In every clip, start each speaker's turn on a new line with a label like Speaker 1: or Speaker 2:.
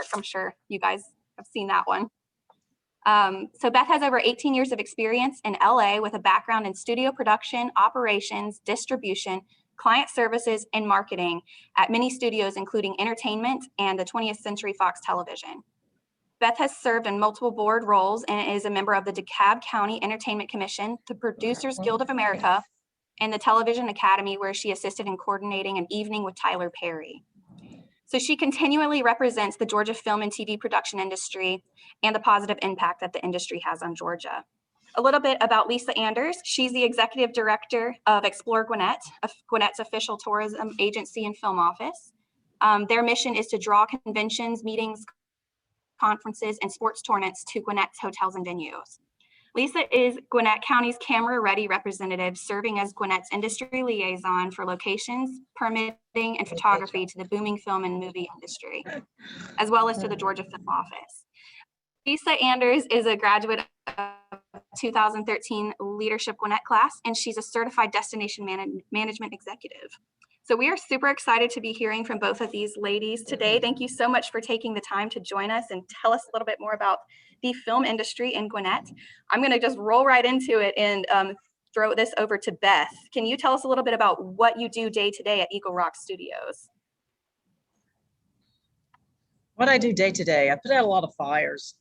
Speaker 1: Talbert. I'm sure you guys have seen that one. So Beth has over 18 years of experience in LA with a background in studio production, operations, distribution, client services, and marketing at many studios, including entertainment and the 20th Century Fox Television. Beth has served in multiple board roles and is a member of the DeKalb County Entertainment Commission, the Producers Guild of America, and the Television Academy, where she assisted in coordinating an evening with Tyler Perry. So she continually represents the Georgia film and TV production industry and the positive impact that the industry has on Georgia. A little bit about Lisa Anders. She's the executive director of Explore Gwinnett, Gwinnett's official tourism agency and film office. Their mission is to draw conventions, meetings, conferences, and sports tournaments to Gwinnett's hotels and venues. Lisa is Gwinnett County's Camera Ready representative, serving as Gwinnett's industry liaison for locations, permitting, and photography to the booming film and movie industry, as well as to the Georgia Film Office. Lisa Anders is a graduate of 2013 Leadership Gwinnett class, and she's a certified destination management executive. So we are super excited to be hearing from both of these ladies today. Thank you so much for taking the time to join us and tell us a little bit more about the film industry in Gwinnett. I'm going to just roll right into it and throw this over to Beth. Can you tell us a little bit about what you do day to day at Eagle Rock Studios?
Speaker 2: What I do day to day, I put out a lot of fires.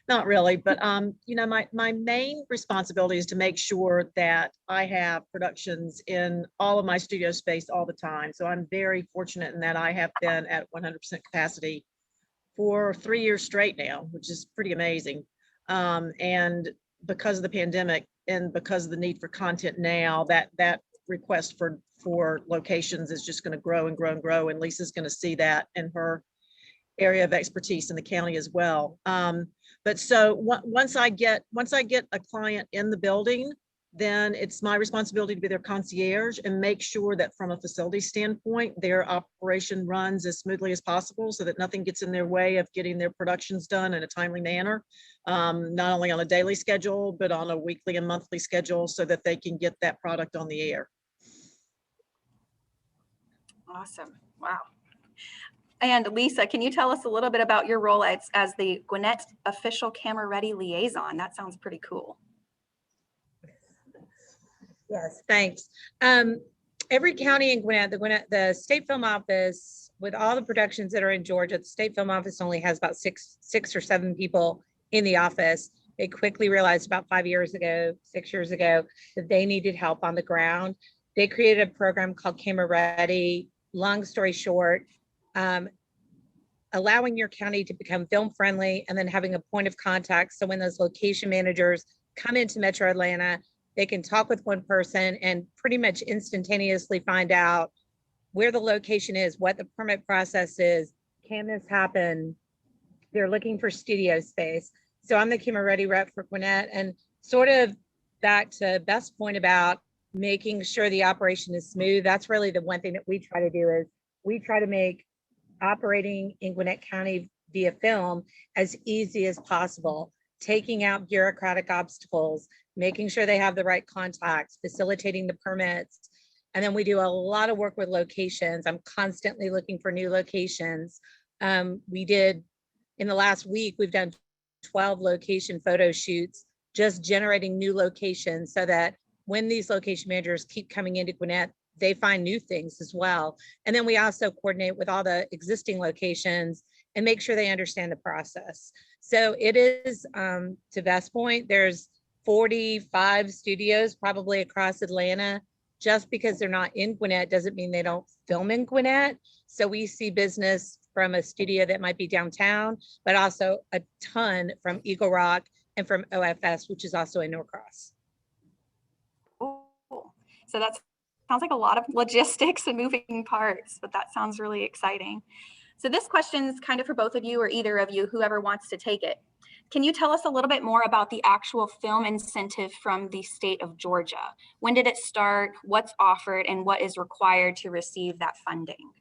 Speaker 2: Not really, but you know, my main responsibility is to make sure that I have productions in all of my studio space all the time. So I'm very fortunate in that I have been at 100% capacity for 3 years straight now, which is pretty amazing. And because of the pandemic and because of the need for content now, that request for locations is just going to grow and grow and grow. And Lisa's going to see that in her area of expertise in the county as well. But so once I get a client in the building, then it's my responsibility to be their concierge and make sure that from a facility standpoint, their operation runs as smoothly as possible so that nothing gets in their way of getting their productions done in a timely manner, not only on a daily schedule, but on a weekly and monthly schedule so that they can get that product on the air.
Speaker 1: Awesome. Wow. And Lisa, can you tell us a little bit about your role as the Gwinnett official Camera Ready liaison? That sounds pretty cool.
Speaker 3: Yes, thanks. Every county in Gwinnett, the State Film Office, with all the productions that are in Georgia, the State Film Office only has about six or seven people in the office. They quickly realized about 6 years ago, that they needed help on the ground. They created a program called Camera Ready. Long story short, allowing your county to become film friendly and then having a point of contact. So when those location managers come into Metro Atlanta, they can talk with one person and pretty much instantaneously find out where the location is, what the permit process is, can this happen? They're looking for studio space. So I'm the Camera Ready rep for Gwinnett, and sort of back to Beth's point about making sure the operation is smooth. That's really the one thing that we try to do is we try to make operating in Gwinnett County via film as easy as possible, taking out bureaucratic obstacles, making sure they have the right contacts, facilitating the permits. And then we do a lot of work with locations. I'm constantly looking for new locations. We did, in the last week, we've done 12 location photo shoots, just generating new locations so that when these location managers keep coming into Gwinnett, they find new things as well. And then we also coordinate with all the existing locations and make sure they understand the process. So it is, to Beth's point, there's 45 studios probably across Atlanta. Just because they're not in Gwinnett doesn't mean they don't film in Gwinnett. So we see business from a studio that might be downtown, but also a ton from Eagle Rock and from OFS, which is also in Norcross.
Speaker 1: Cool. So that sounds like a lot of logistics and moving parts, but that sounds really exciting. So this question is kind of for both of you or either of you, whoever wants to take it. Can you tell us a little bit more about the actual film incentive from the state of Georgia? When did it start? What's offered and what is required to receive that funding?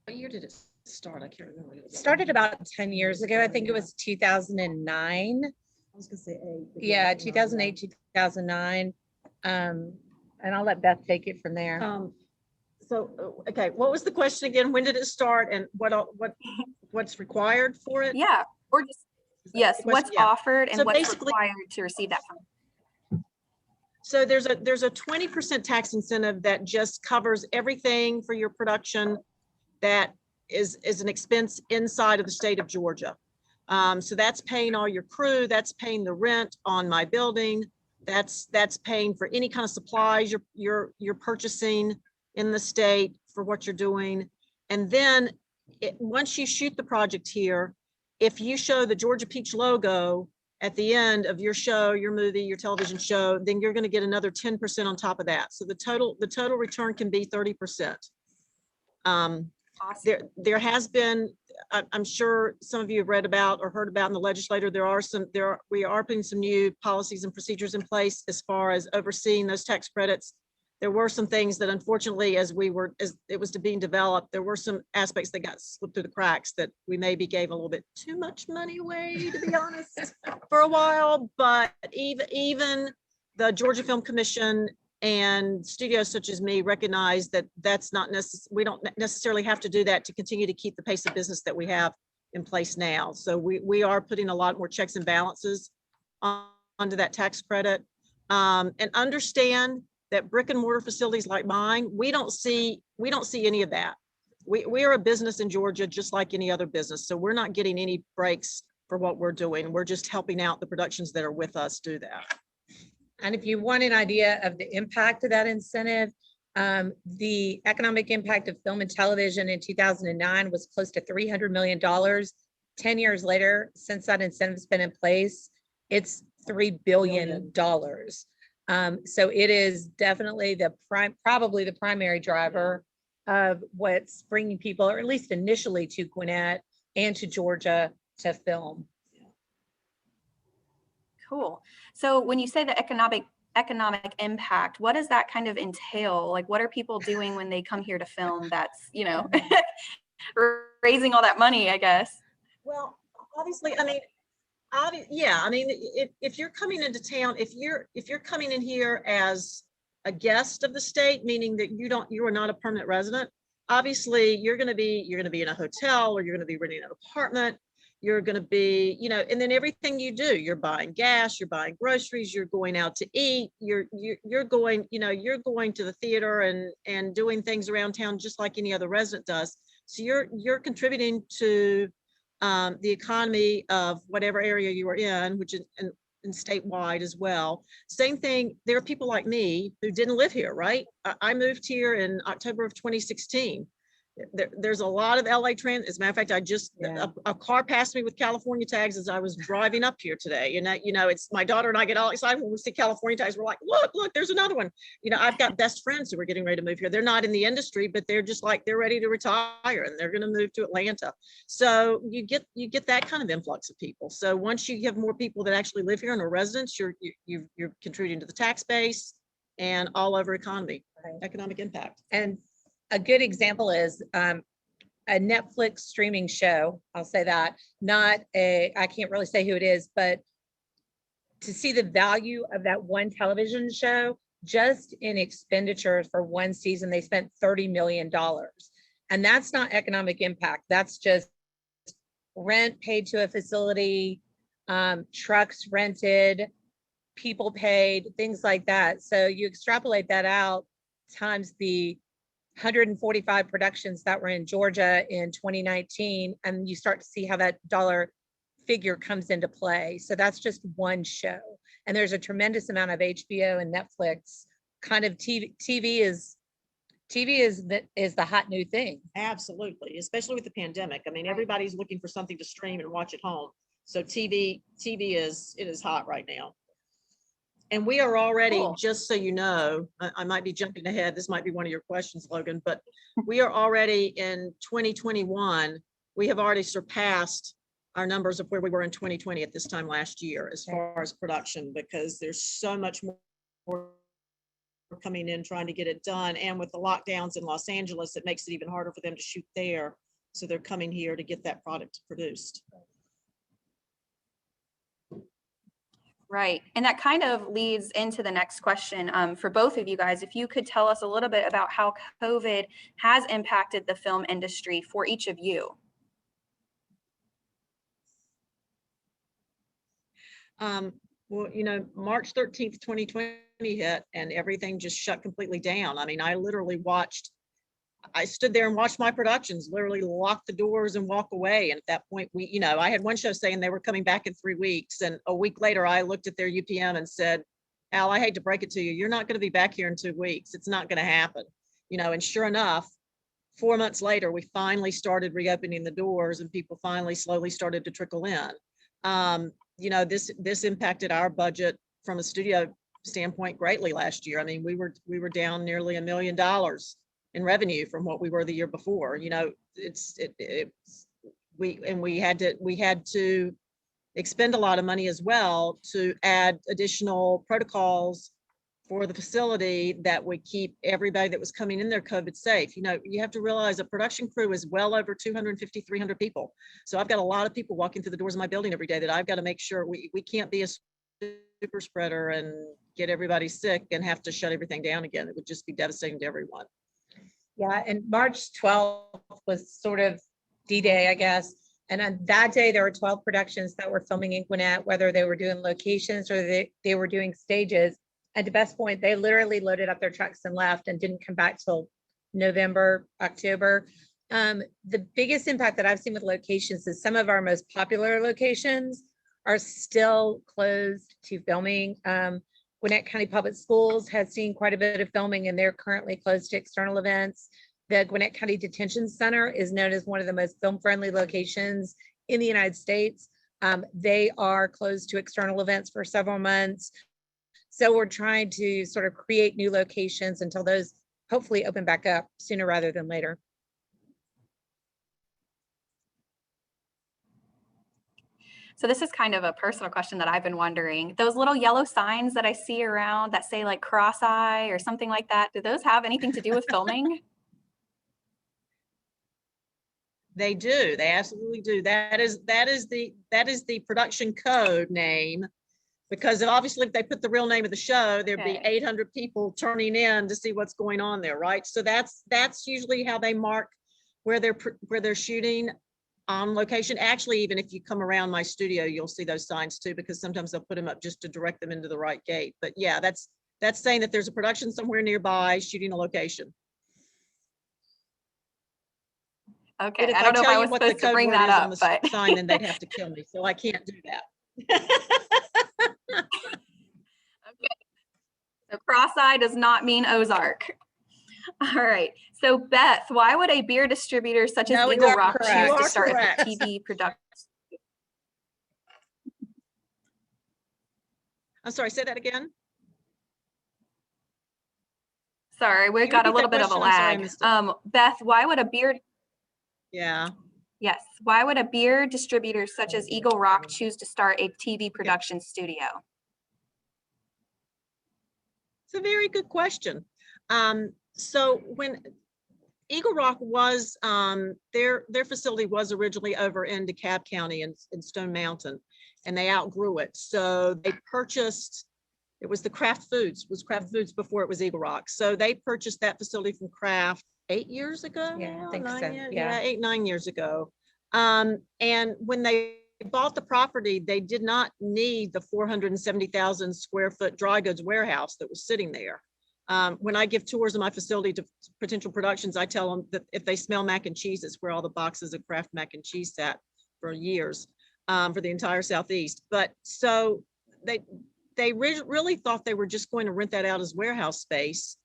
Speaker 2: What year did it start? I can't remember.
Speaker 3: It started about 10 years ago. I think it was 2009.
Speaker 2: I was gonna say 8.
Speaker 3: Yeah, 2008, 2009. And I'll let Beth take it from there.
Speaker 2: Okay, what was the question again? When did it start and what's required for it?
Speaker 1: Yeah, or just, yes, what's
Speaker 2: Yeah.
Speaker 1: offered and
Speaker 2: So
Speaker 1: what's
Speaker 2: basically-
Speaker 1: required to receive that funding.
Speaker 2: So there's a 20% tax incentive that just covers everything for your production that is an expense inside of the state of Georgia. So that's paying all your crew, that's paying the rent on my building, that's paying for any kind of supplies you're purchasing in the state for what you're doing. And then once you shoot the project here, if you show the Georgia Peach logo at the end of your show, your movie, your television show, then you're going to get another 10% on top of that. So the total return can be 30%.
Speaker 1: Awesome.
Speaker 2: There has been, I'm sure some of you have read about or heard about in the legislature, we are putting some new policies and procedures in place as far as overseeing those tax credits. There were some things that unfortunately, as it was being developed, there were some aspects that got slipped through the cracks that we maybe gave a little bit too much money away, to be honest, for a while. But even the Georgia Film Commission and studios such as me recognize that that's not necessary. We don't necessarily have to do that to continue to keep the pace of business that we have in place now. So we are putting a lot more checks and balances onto that tax credit, and understand that brick and mortar facilities like mine, we don't see any of that. We are a business in Georgia just like any other business. So we're not getting any breaks for what we're doing. We're just helping out the productions that are with us do that.
Speaker 3: And if you want an idea of the impact of that incentive, the economic impact of film and television in 2009 was close to $300 million. 10 years later, since that incentive's been in place, it's $3 billion. So it is definitely probably the primary driver of what's bringing people, or at least initially, to Gwinnett and to Georgia to film.
Speaker 1: Cool. So when you say the economic impact, what does that kind of entail? Like, what are people doing when they come here to film that's, raising all that money, I guess?
Speaker 2: Well, obviously, if you're coming into town, if you're coming in here as a guest of the state, meaning that you are not a permanent resident, obviously you're going to be in a hotel, or you're going to be renting an apartment. You're going to be, and then everything you do, you're buying gas, you're buying groceries, you're going out to eat, you're going to the theater and doing things around town just like any other resident does. So you're contributing to the economy of whatever area you are in, which is and statewide as well. Same thing. There are people like me who didn't live here, right? I moved here in October of 2016. There's a lot of LA trans. As a matter of fact, a car passed me with California tags as I was driving up here today. It's my daughter and I get all excited when we see California tags. We're like, look, there's another one. I've got best friends who are getting ready to move here. They're not in the industry, but they're just like, they're ready to retire and they're going to move to Atlanta. So you get that kind of influx of people. So once you have more people that actually live here and are residents, you're contributing to the tax base and all over economy, economic impact.
Speaker 3: And a good example is a Netflix streaming show. I'll say that, I can't really say who it is, but to see the value of that one television show, just in expenditures for one season, they spent $30 million. And that's not economic impact. That's just rent paid to a facility, trucks rented, people paid, things like that. So you extrapolate that out times the 145 productions that were in Georgia in 2019, and you start to see how that dollar figure comes into play. So that's just one show. And there's a tremendous amount of HBO and Netflix kind of TV is the hot new thing.
Speaker 2: Absolutely, especially with the pandemic. I mean, everybody's looking for something to stream and watch at home. So TV is hot right now. And we are already,
Speaker 1: Cool.
Speaker 2: Just so you know, I might be jumping ahead. This might be one of your questions, Logan, but we are already in 2021. We have already surpassed our numbers of where we were in 2020 at this time last year, as far as production, because there's so much more coming in trying to get it done. And with the lockdowns in Los Angeles, it makes it even harder for them to shoot there. So they're coming here to get that product produced.
Speaker 1: Right. And that kind of leads into the next question for both of you guys. If you could tell us a little bit about how COVID has impacted the film industry for each of you.
Speaker 2: Well, you know, March 13th, 2020 hit and everything just shut completely down. I mean, I stood there and watched my productions literally lock the doors and walk away. And at that point, I had one show saying they were coming back in 3 weeks. And a week later, I looked at their UPM and said, Al, I hate to break it to you. You're not going to be back here in 2 weeks. It's not going to happen. And sure enough, 4 months later, we finally started reopening the doors and people finally slowly started to trickle in. This impacted our budget from a studio standpoint greatly last year. I mean, we were down nearly $1 million in revenue from what we were the year before. We had to expend a lot of money as well to add additional protocols for the facility that would keep everybody that was coming in there COVID safe. You have to realize a production crew is well over 250, 300 people. So I've got a lot of people walking through the doors of my building every day that I've got to make sure we can't be a super spreader and get everybody sick and have to shut everything down again. It would just be devastating to everyone.
Speaker 3: Yeah, and March 12th was sort of D-Day, I guess. And on that day, there were 12 productions that were filming in Gwinnett, whether they were doing locations or they were doing stages. And to Beth's point, they literally loaded up their trucks and left and didn't come back till November, October. The biggest impact that I've seen with locations is some of our most popular locations are still closed to filming. Gwinnett County Public Schools has seen quite a bit of filming and they're currently closed to external events. The Gwinnett County Detention Center is known as one of the most film-friendly locations in the United States. They are closed to external events for several months. So we're trying to sort of create new locations until those hopefully open back up sooner rather than later.
Speaker 1: So this is kind of a personal question that I've been wondering. Those little yellow signs that I see around that say like cross-eye or something like that, do those have anything to do with filming?
Speaker 2: They do. They absolutely do. That is the production code name, because obviously if they put the real name of the show, there'd be 800 people turning in to see what's going on there, right? So that's usually how they mark where they're shooting on location. Actually, even if you come around my studio, you'll see those signs too, because sometimes they'll put them up just to direct them into the right gate. But yeah, that's saying that there's a production somewhere nearby shooting a location.
Speaker 1: Okay, I don't know if I was supposed to bring that up, but
Speaker 2: sign, then they'd have to kill me, so I can't do that.
Speaker 1: Okay, so cross-eye does not mean Ozark. All right, so Beth, why would a beer distributor such as Eagle Rock choose to start a TV production?
Speaker 2: I'm sorry, say that again.
Speaker 1: Sorry, we got a little bit of a lag. Beth, why would a beer...
Speaker 2: Yeah.
Speaker 1: Yes. Why would a beer distributor such as Eagle Rock choose to start a TV production studio?
Speaker 2: It's a very good question. So when Eagle Rock was, their facility was originally over in DeKalb County in Stone Mountain, and they outgrew it. So they purchased, it was Kraft Foods before it was Eagle Rock. So they purchased that facility from Kraft 8 years ago.
Speaker 3: Yeah, I think so.
Speaker 2: Yeah, 8-9 years ago. And when they bought the property, they did not need the 470,000 square foot dry goods warehouse that was sitting there. When I give tours of my facility to potential productions, I tell them that if they smell mac and cheese, it's where all the boxes of Kraft mac and cheese sat for years, for the entire Southeast. But so they really thought they were just going to rent that out as warehouse space.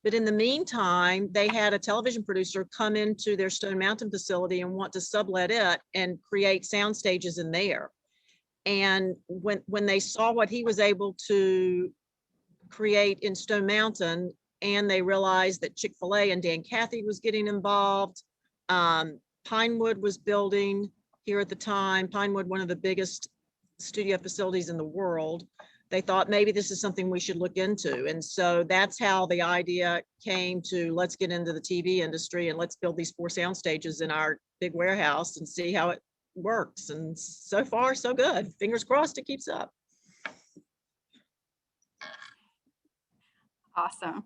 Speaker 2: But in the meantime, they had a television producer come into their Stone Mountain facility and want to sublet it and create sound stages in there. And when they saw what he was able to create in Stone Mountain, and they realized that Chick-fil-A and Dan Cathy was getting involved, Pinewood was building here at the time, Pinewood, one of the biggest studio facilities in the world. They thought maybe this is something we should look into. And so that's how the idea came to, let's get into the TV industry and let's build these 4 sound stages in our big warehouse and see how it works. And so far, so good. Fingers crossed it keeps up.
Speaker 1: Awesome.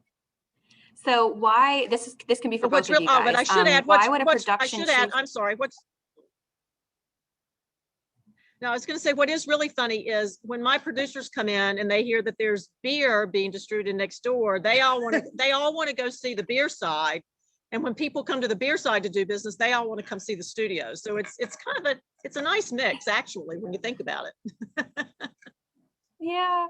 Speaker 1: So why, this can be for both of you guys.
Speaker 2: but I should add,
Speaker 1: why would a production
Speaker 2: I'm sorry, no, I was going to say, what is really funny is when my producers come in and they hear that there's beer being distributed next door, they all want to go see the beer side. And when people come to the beer side to do business, they all want to come see the studio. So it's kind of it's a nice mix, actually, when you think about it.
Speaker 1: Yeah,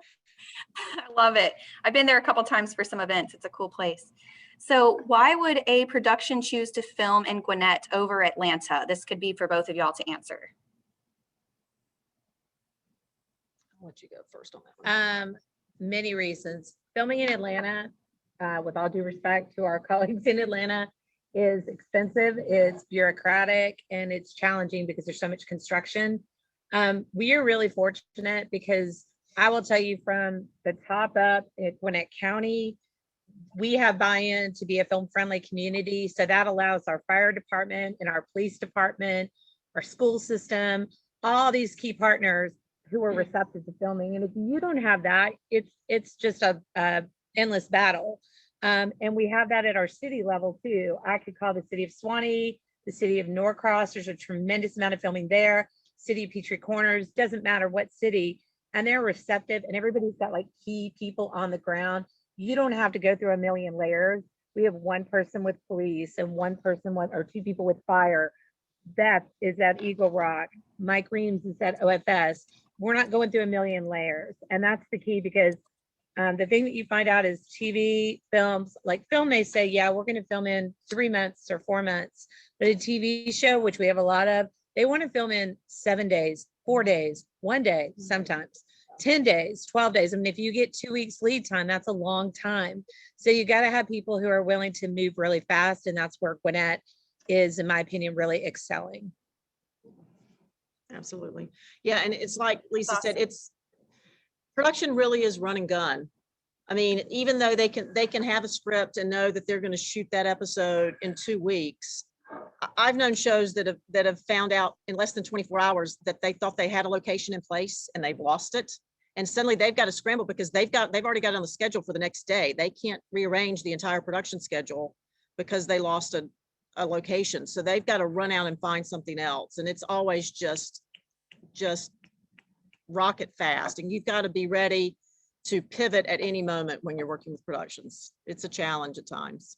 Speaker 1: I love it. I've been there a couple times for some events. It's a cool place. So why would a production choose to film in Gwinnett over Atlanta? This could be for both of y'all to answer.
Speaker 2: I'll let you go first on that one.
Speaker 3: Many reasons. Filming in Atlanta, with all due respect to our colleagues in Atlanta, is expensive, it's bureaucratic, and it's challenging because there's so much construction. We are really fortunate because I will tell you from the top up at Gwinnett County, we have buy-in to be a film-friendly community. So that allows our fire department and our police department, our school system, all these key partners who are receptive to filming. And if you don't have that, it's just a endless battle. And we have that at our city level too. I could call the city of Swanee, the city of Norcross. There's a tremendous amount of filming there. City of Petrie Corners, doesn't matter what city, and they're receptive, and everybody's got like key people on the ground. You don't have to go through a million layers. We have one person with police and one person or two people with fire. Beth is at Eagle Rock. Mike Reams is at OFS. We're not going through a million layers. And that's the key, because the thing that you find out is TV films, like film, they say, yeah, we're going to film in 3 months or 4 months. But a TV show, which we have a lot of, they want to film in 7 days, 4 days, 1 day, sometimes 10 days, 12 days. I mean, if you get 2 weeks lead time, that's a long time. So you got to have people who are willing to move really fast. And that's where Gwinnett is, in my opinion, really excelling.
Speaker 2: Absolutely. Yeah. And it's like Lisa said, production really is run and gun. I mean, even though they can have a script and know that they're going to shoot that episode in 2 weeks. I've known shows that have found out in less than 24 hours that they thought they had a location in place and they've lost it. And suddenly they've got to scramble because they've already got it on the schedule for the next day. They can't rearrange the entire production schedule because they lost a location. So they've got to run out and find something else. And it's always just rocket fast. And you've got to be ready to pivot at any moment when you're working with productions. It's a challenge at times.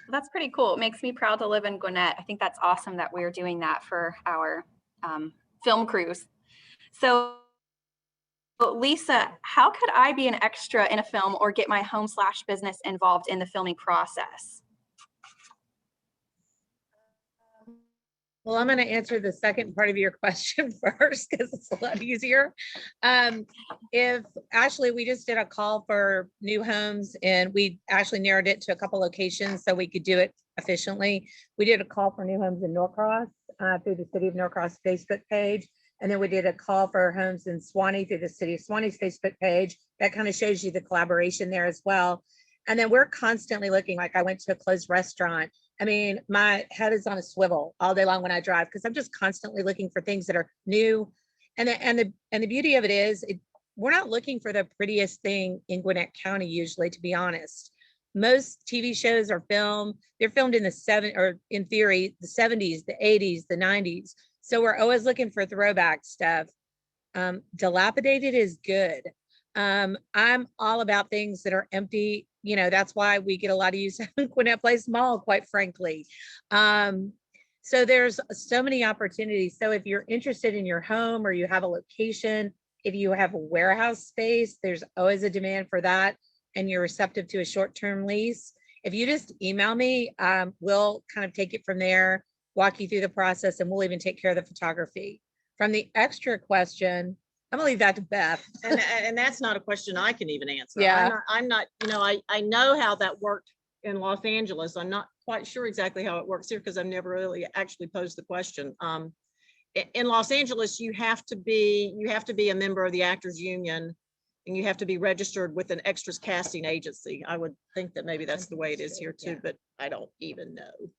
Speaker 1: That's pretty cool. It makes me proud to live in Gwinnett. I think that's awesome that we're doing that for our film crews. So Lisa, how could I be an extra in a film or get my home/business involved in the filming process?
Speaker 3: Well, I'm going to answer the second part of your question first because it's a lot easier. If Ashley, we just did a call for new homes and we actually narrowed it to a couple locations so we could do it efficiently. We did a call for new homes in Norcross through the City of Norcross Facebook page. And then we did a call for homes in Swanee through the City of Swanee's Facebook page. That kind of shows you the collaboration there as well. And then we're constantly looking, like I went to a closed restaurant. I mean, my head is on a swivel all day long when I drive because I'm just constantly looking for things that are new. And the beauty of it is we're not looking for the prettiest thing in Gwinnett County usually, to be honest. Most TV shows are they're filmed in the 70s, the 80s, the 90s. So we're always looking for throwback stuff. Dilapidated is good. I'm all about things that are empty. You know, that's why we get a lot of use in Gwinnett Place Mall, quite frankly. So there's so many opportunities. So if you're interested in your home or you have a location, if you have a warehouse space, there's always a demand for that. And you're receptive to a short-term lease. If you just email me, we'll kind of take it from there, walk you through the process, and we'll even take care of the photography. From the extra question, I'm gonna leave that to Beth.
Speaker 2: And that's not a question I can even answer.
Speaker 3: Yeah.
Speaker 2: I'm not, you know, I know how that worked in Los Angeles. I'm not quite sure exactly how it works here because I've never really actually posed the question. In Los Angeles, you have to be a member of the Actors Union and you have to be registered with an extras casting agency. I would think that maybe that's the way it is here too, but I don't even know.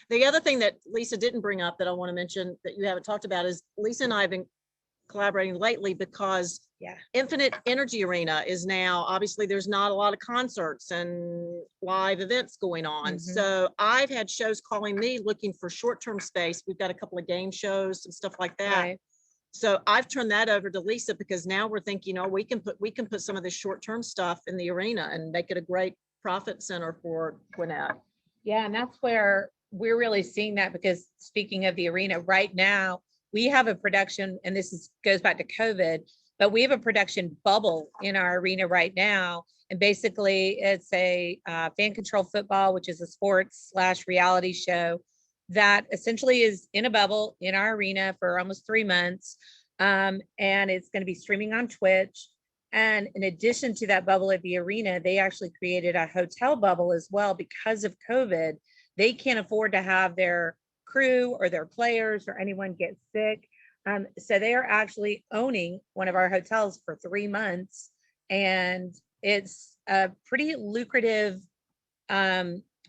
Speaker 2: The other thing that Lisa didn't bring up that I want to mention that you haven't talked about is Lisa and I have been collaborating lately because
Speaker 3: Yeah.
Speaker 2: Infinite Energy Arena is now, obviously there's not a lot of concerts and live events going on.
Speaker 3: Mhm.
Speaker 2: So I've had shows calling me looking for short-term space. We've got a couple of game shows and stuff like that.
Speaker 3: Right.
Speaker 2: So I've turned that over to Lisa because now we're thinking, oh, we can put some of this short-term stuff in the arena and make it a great profit center for Gwinnett.
Speaker 3: Yeah, and that's where we're really seeing that, because speaking of the arena right now, we have a production, and goes back to COVID, but we have a production bubble in our arena right now. And basically it's a fan control football, which is a sports/reality show that essentially is in a bubble in our arena for almost 3 months. And it's going to be streaming on Twitch. And in addition to that bubble at the arena, they actually created a hotel bubble as well because of COVID. They can't afford to have their crew or their players or anyone get sick. So they are actually owning one of our hotels for 3 months. And it's a pretty lucrative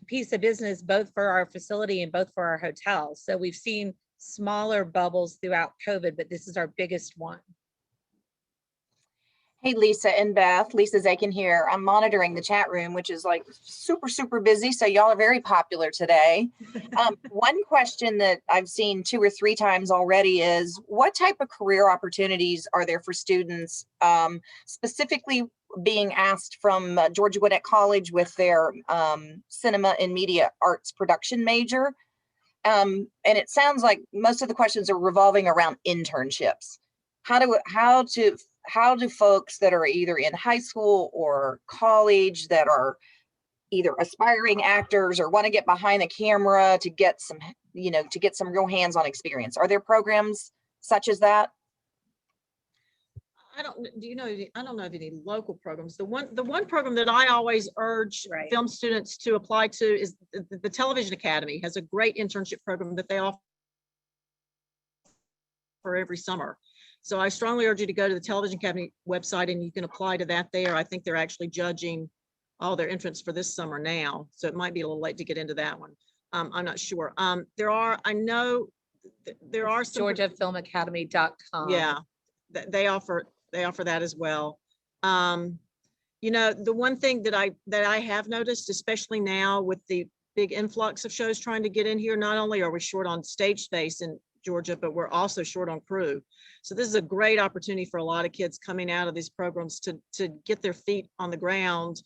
Speaker 3: piece of business, both for our facility and both for our hotels. So we've seen smaller bubbles throughout COVID, but this is our biggest one.
Speaker 4: Hey, Lisa and Beth. Lisa Zakin here. I'm monitoring the chat room, which is like super, super busy. So y'all are very popular today. One question that I've seen 2 or 3 times already is, what type of career opportunities are there for students, specifically being asked from Georgia Gwinnett College with their cinema and media arts production major? And it sounds like most of the questions are revolving around internships. How do folks that are either in high school or college that are either aspiring actors or want to get behind the camera to get some, real hands-on experience? Are there programs such as that?
Speaker 2: I don't know of any local programs. The one program that I always urge film students to apply to is the Television Academy. Has a great internship program that they offer every summer. So I strongly urge you to go to the Television Academy website and you can apply to that there. I think they're actually judging all their entrants for this summer now. So it might be a little late to get into that one. I'm not sure. There are some
Speaker 3: GeorgiaFilmAcademy.com.
Speaker 2: Yeah, they offer that as well. The one thing that I have noticed, especially now with the big influx of shows trying to get in here, not only are we short on stage space in Georgia, but we're also short on crew. So this is a great opportunity for a lot of kids coming out of these programs to get their feet on the ground.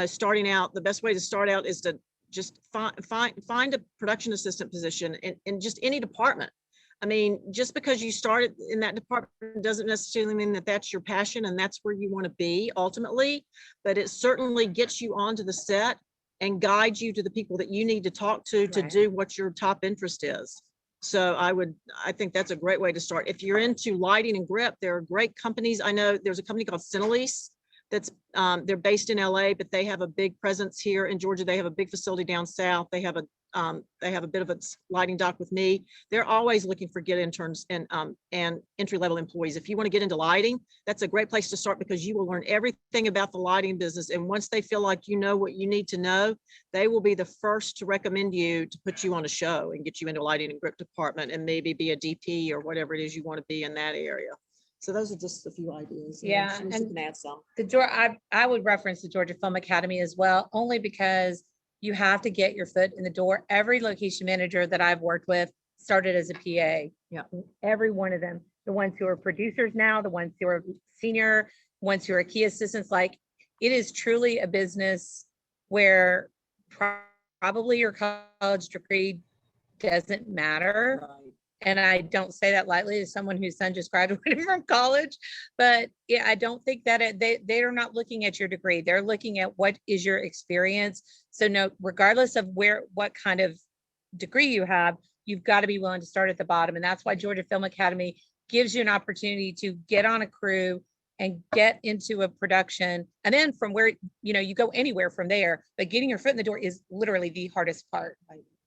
Speaker 2: Starting out, the best way to start out is to just find a production assistant position in just any department. I mean, just because you started in that department doesn't necessarily mean that that's your passion and that's where you want to be ultimately, but it certainly gets you onto the set and guides you to the people that you need to talk to do what your top interest is. So I think that's a great way to start. If you're into lighting and grip, there are great companies. I know there's a company called Cinelease that's they're based in LA, but they have a big presence here in Georgia. They have a big facility down south. They have a bit of a lighting dock with me. They're always looking for good interns and entry-level employees. If you want to get into lighting, that's a great place to start because you will learn everything about the lighting business. And once they feel like you know what you need to know, they will be the first to recommend you to put you on a show and get you into a lighting and grip department and maybe be a DP or whatever it is you want to be in that area. So those are just a few ideas.
Speaker 3: Yeah,
Speaker 2: and you can add some.
Speaker 3: I would reference the Georgia Film Academy as well, only because you have to get your foot in the door. Every location manager that I've worked with started as a PA.
Speaker 2: Yeah.
Speaker 3: Every one of them, the ones who are producers now, the ones who are senior, ones who are key assistants, like it is truly a business where probably your college degree doesn't matter.
Speaker 2: Right.
Speaker 3: And I don't say that lightly as someone whose son just graduated from college, but yeah, I don't think that they are not looking at your degree. They're looking at what is your experience. So no, regardless of what kind of degree you have, you've got to be willing to start at the bottom. And that's why Georgia Film Academy gives you an opportunity to get on a crew and get into a production. And then from where, you go anywhere from there, but getting your foot in the door is literally the hardest part.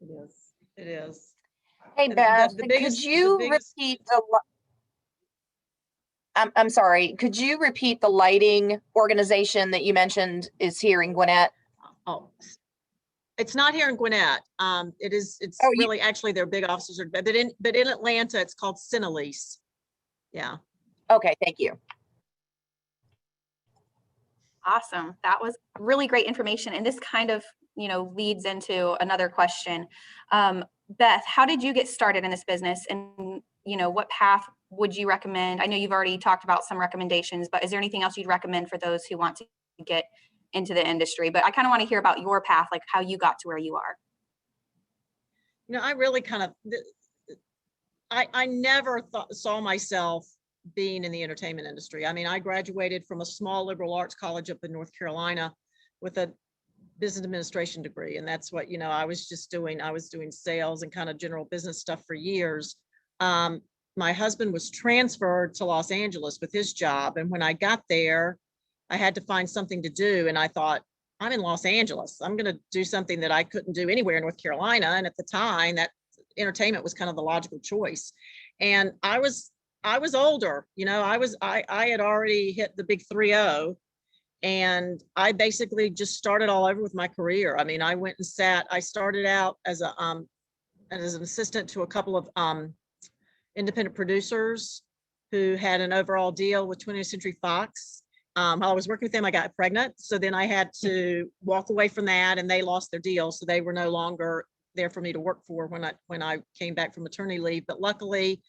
Speaker 2: It is. It is.
Speaker 4: Hey, Beth, could you repeat I'm sorry, could you repeat the lighting organization that you mentioned is here in Gwinnett?
Speaker 2: Oh, it's not here in Gwinnett. It's really actually their big offices are, but in Atlanta, it's called Cinelease. Yeah.
Speaker 4: Okay, thank you.
Speaker 1: Awesome. That was really great information. And this kind of, leads into another question. Beth, how did you get started in this business? And, what path would you recommend? I know you've already talked about some recommendations, but is there anything else you'd recommend for those who want to get into the industry? But I kind of want to hear about your path, like how you got to where you are.
Speaker 2: I really I never saw myself being in the entertainment industry. I mean, I graduated from a small liberal arts college up in North Carolina with a business administration degree. And that's what, I was doing sales and kind of general business stuff for years. My husband was transferred to Los Angeles with his job. And when I got there, I had to find something to do. And I thought, I'm in Los Angeles. I'm going to do something that I couldn't do anywhere in North Carolina. And at the time, that entertainment was kind of the logical choice. And I was older, I had already hit the big 3-0. And I basically just started all over with my career. I mean, I started out as an assistant to a couple of independent producers who had an overall deal with 20th Century Fox. While I was working with them, I got pregnant. So then I had to walk away from that, and they lost their deal. So they were no longer there for me to work for when I came back from maternity leave. But luckily,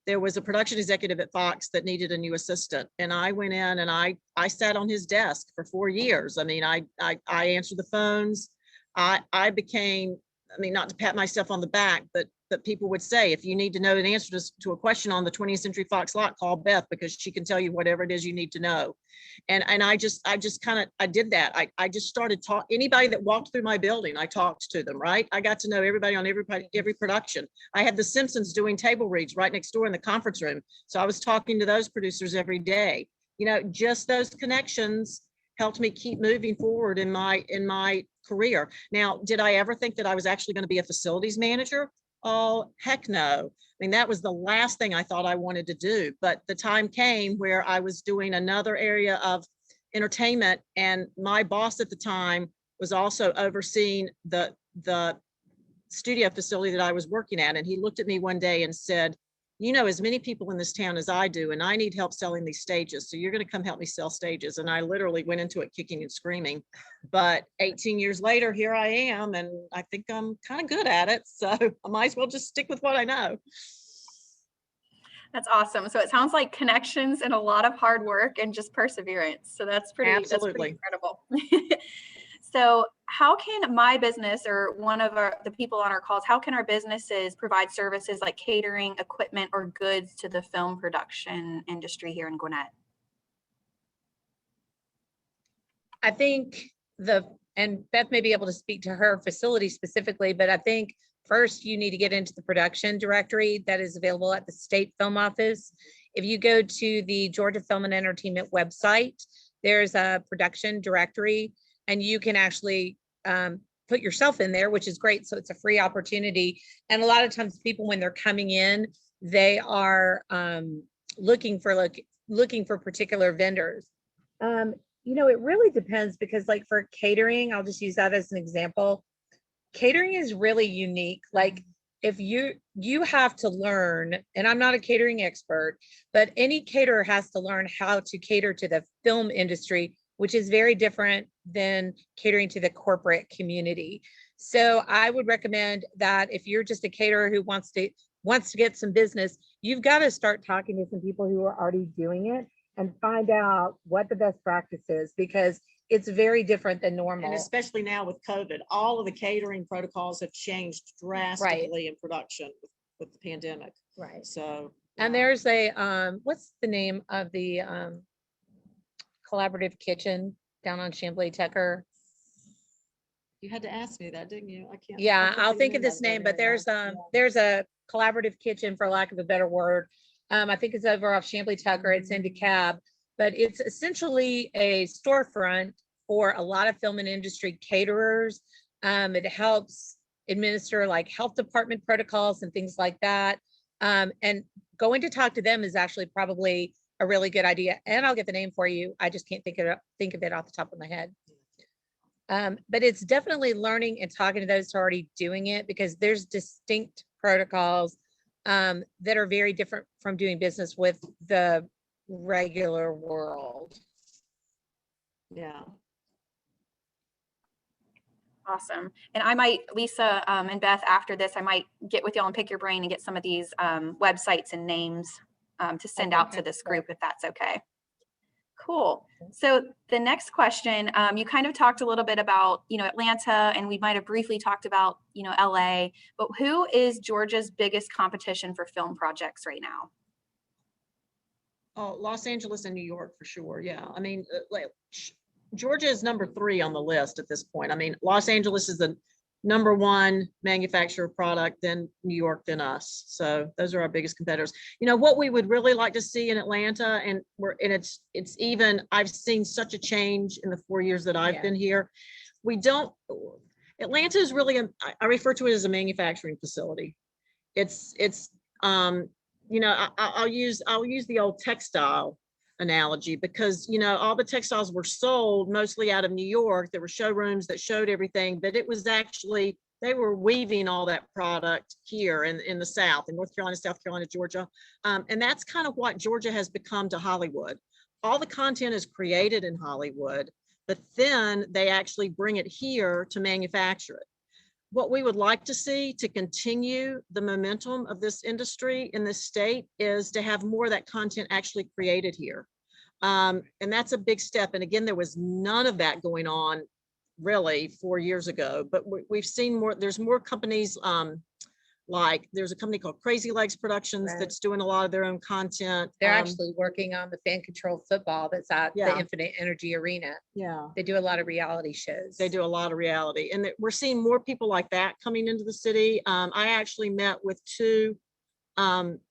Speaker 2: there was a production executive at Fox that needed a new assistant. And I went in and I sat on his desk for 4 years. I mean, I answered the phones. I became, not to pat myself on the back, but people would say, if you need to know an answer to a question on the 20th Century Fox lot, call Beth, because she can tell you whatever it is you need to know. And I did that. I just started talking. Anybody that walked through my building, I talked to them, right? I got to know everybody on every production. I had The Simpsons doing table reads right next door in the conference room. So I was talking to those producers every day. Just those connections helped me keep moving forward in my career. Now, did I ever think that I was actually going to be a facilities manager? Oh, heck no. That was the last thing I thought I wanted to do. But the time came where I was doing another area of entertainment, and my boss at the time was also overseeing the studio facility that I was working at. And he looked at me one day and said, as many people in this town as I do, and I need help selling these stages. So you're going to come help me sell stages. And I literally went into it kicking and screaming. But 18 years later, here I am. And I think I'm kind of good at it. So I might as well just stick with what I know.
Speaker 1: That's awesome. So it sounds like connections and a lot of hard work and just perseverance. So that's pretty incredible. So how can my business, or one of the people on our calls, how can our businesses provide services like catering, equipment, or goods to the film production industry here in Gwinnett?
Speaker 3: I think and Beth may be able to speak to her facility specifically, but I think first you need to get into the production directory that is available at the state film office. If you go to the Georgia Film and Entertainment website, there's a production directory, and you can actually put yourself in there, which is great. So it's a free opportunity. And a lot of times people, when they're coming in, they are looking for particular vendors. It really depends, because like for catering, I'll just use that as an example. Catering is really unique. Like if you have to learn, and I'm not a catering expert, but any caterer has to learn how to cater to the film industry, which is very different than catering to the corporate community. So I would recommend that if you're just a caterer who wants to get some business, you've got to start talking to some people who are already doing it and find out what the best practice is, because it's very different than normal.
Speaker 2: And especially now with COVID, all of the catering protocols have changed drastically in production with the pandemic.
Speaker 3: Right.
Speaker 2: So,
Speaker 3: and there's a, what's the name of the collaborative kitchen down on Chamblee Tucker?
Speaker 2: You had to ask me that, didn't you? I can't.
Speaker 3: Yeah, I'll think of this name, but there's a collaborative kitchen, for lack of a better word. I think it's over off Chamblee Tucker. It's in DeKalb, but it's essentially a storefront for a lot of film and industry caterers. It helps administer like health department protocols and things like that. And going to talk to them is actually probably a really good idea. And I'll get the name for you. I just can't think of it off the top of my head. But it's definitely learning and talking to those who are already doing it, because there's distinct protocols that are very different from doing business with the regular world.
Speaker 2: Yeah.
Speaker 1: Awesome. And I might, Lisa and Beth, after this, I might get with y'all and pick your brain and get some of these websites and names to send out to this group, if that's okay. Cool. So the next question, you kind of talked a little bit about, Atlanta, and we might have briefly talked about, LA, but who is Georgia's biggest competition for film projects right now?
Speaker 2: Oh, Los Angeles and New York for sure. Yeah. I mean, Georgia is number 3 on the list at this point. I mean, Los Angeles is the number 1 manufacturer product, then New York, then us. So those are our biggest competitors. What we would really like to see in Atlanta, and it's even, I've seen such a change in the 4 years that I've been here. Atlanta is really, I refer to it as a manufacturing facility. I'll use the old textile analogy, because all the textiles were sold mostly out of New York. There were showrooms that showed everything, but it was actually, they were weaving all that product here in the South, in North Carolina, South Carolina, Georgia. And that's kind of what Georgia has become to Hollywood. All the content is created in Hollywood, but then they actually bring it here to manufacture it. What we would like to see to continue the momentum of this industry in this state is to have more of that content actually created here. And that's a big step. And again, there was none of that going on really 4 years ago, but we've seen more, there's more companies, like there's a company called Crazy Legs Productions that's doing a lot of their own content.
Speaker 3: They're actually working on the fan controlled football that's at the Infinite Energy Arena.
Speaker 2: Yeah.
Speaker 3: They do a lot of reality shows.
Speaker 2: They do a lot of reality, and we're seeing more people like that coming into the city. I actually met with 2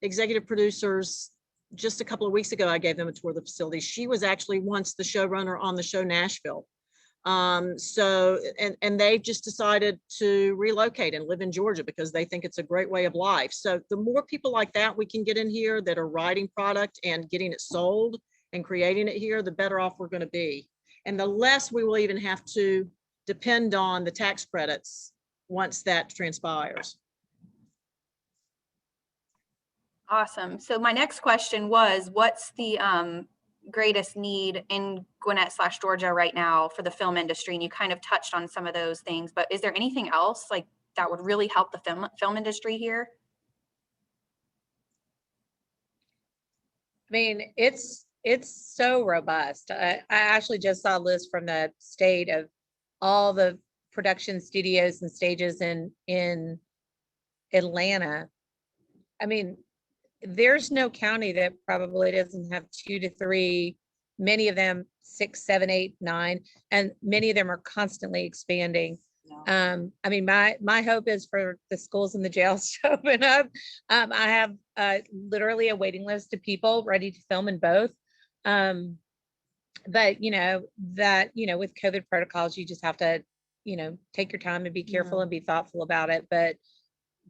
Speaker 2: executive producers just a couple of weeks ago. I gave them a tour of the facility. She was actually once the showrunner on the show Nashville. And they've just decided to relocate and live in Georgia because they think it's a great way of life. So the more people like that we can get in here that are writing product and getting it sold and creating it here, the better off we're going to be. And the less we will even have to depend on the tax credits once that transpires.
Speaker 1: Awesome. So my next question was, what's the greatest need in Gwinnett/Georgia right now for the film industry? And you kind of touched on some of those things, but is there anything else like that would really help the film industry here?
Speaker 3: I mean, it's so robust. I actually just saw a list from the state of all the production studios and stages in Atlanta. I mean, there's no county that probably doesn't have 2 to 3, many of them 6, 7, 8, 9, and many of them are constantly expanding. No. I mean, my hope is for the schools and the jails to open up. I have literally a waiting list of people ready to film in both. But with COVID protocols, you just have to, take your time and be careful and be thoughtful about it. But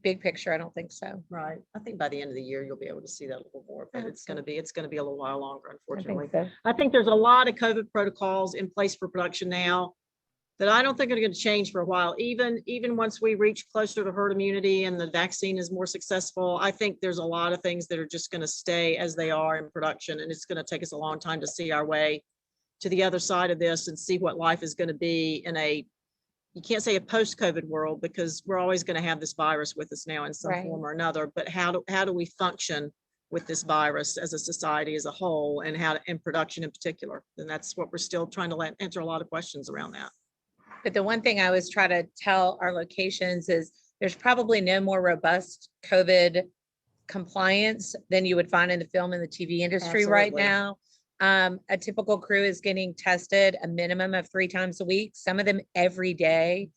Speaker 3: big picture, I don't think so.
Speaker 2: Right. I think by the end of the year, you'll be able to see that a little more, but it's going to be a little while longer, unfortunately. I think there's a lot of COVID protocols in place for production now that I don't think are going to change for a while. Even once we reach closer to herd immunity and the vaccine is more successful, I think there's a lot of things that are just going to stay as they are in production. And it's going to take us a long time to see our way to the other side of this and see what life is going to be in you can't say a post-COVID world, because we're always going to have this virus with us now in some form or another, but how do we function with this virus as a society as a whole, and how in production in particular? And that's what we're still trying to answer a lot of questions around that.
Speaker 3: But the one thing I always try to tell our locations is there's probably no more robust COVID compliance than you would find in the film and the TV industry right now. A typical crew is getting tested a minimum of 3 times a week, some of them every day.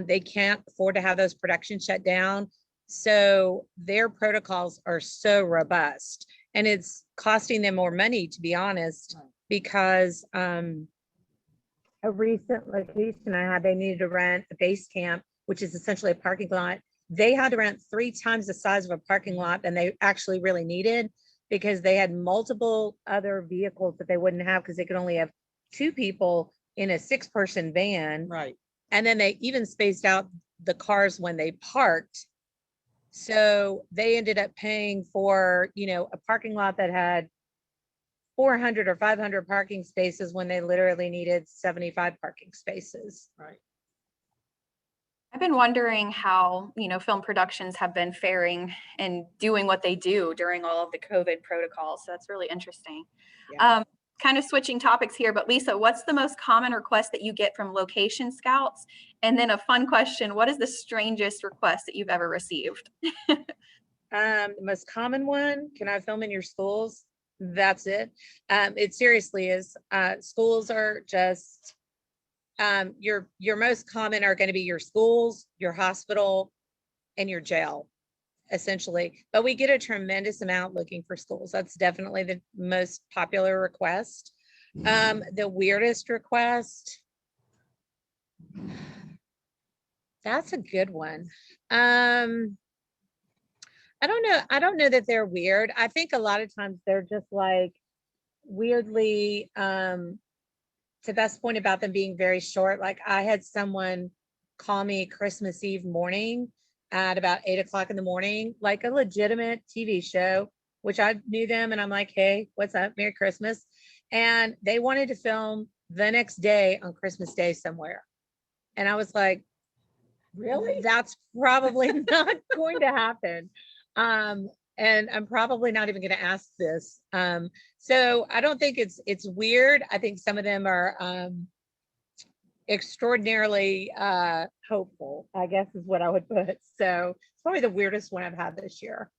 Speaker 3: They can't afford to have those productions shut down. So their protocols are so robust, and it's costing them more money, to be honest, because a recent location I had, they needed to rent a base camp, which is essentially a parking lot. They had to rent 3 times the size of a parking lot than they actually really needed, because they had multiple other vehicles that they wouldn't have, because they could only have 2 people in a 6-person van.
Speaker 2: Right.
Speaker 3: And then they even spaced out the cars when they parked. So they ended up paying for, a parking lot that had 400 or 500 parking spaces when they literally needed 75 parking spaces.
Speaker 2: Right.
Speaker 1: I've been wondering how, film productions have been faring and doing what they do during all of the COVID protocols. So that's really interesting.
Speaker 2: Yeah.
Speaker 1: Kind of switching topics here, but Lisa, what's the most common request that you get from location scouts? And then a fun question, what is the strangest request that you've ever received?
Speaker 3: The most common one, can I film in your schools? That's it. It seriously is. Schools are just, your most common are going to be your schools, your hospital, and your jail, essentially. But we get a tremendous amount looking for schools. That's definitely the most popular request. The weirdest request, that's a good one. I don't know that they're weird. I think a lot of times they're just like weirdly, to Beth's point about them being very short. Like I had someone call me Christmas Eve morning at about 8 o'clock in the morning, like a legitimate TV show, which I knew them. And I'm like, hey, what's up? Merry Christmas. And they wanted to film the next day on Christmas Day somewhere. And I was like, really? That's probably not going to happen. And I'm probably not even going to ask this. So I don't think it's weird. I think some of them are extraordinarily hopeful, I guess is what I would put. So it's probably the weirdest one I've had this year.